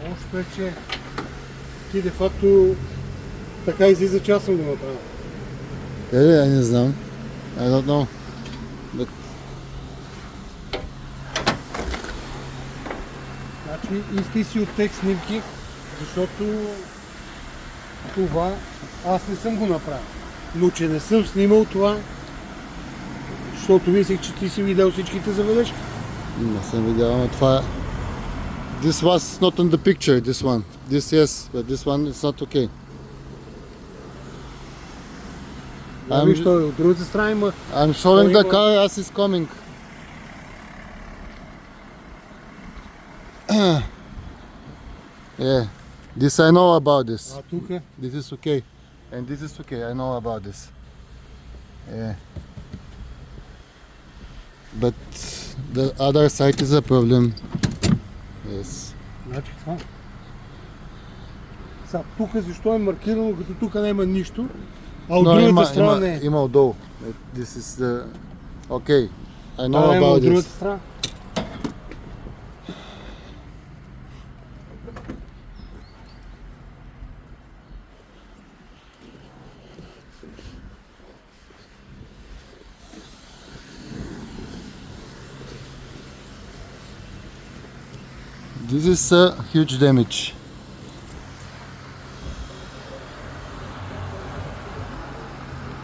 лошото е, че ти де факто така излиза, че аз съм го направил. I не знам. I don't know. But Значи искай си от текст снимки, защото това аз не съм го направил. Но че не съм снимал това, защото мислех, че ти си видял всичките забележки. не съм видял, но това... This was not on the picture, this one. This yes, but this one is not okay. Виж, той от другата страна има... I'm showing the има- car as it's coming. Yeah, this I know about this. А тук This is okay. And this is okay, I know about this. Yeah. But the other side is a problem. Yes. Значи това. Сега, тук защо е маркирано, като тук няма нищо, а от другата страна не е. има отдолу. This is the... Okay. I know Това няма about от this. другата страна. This is a huge damage.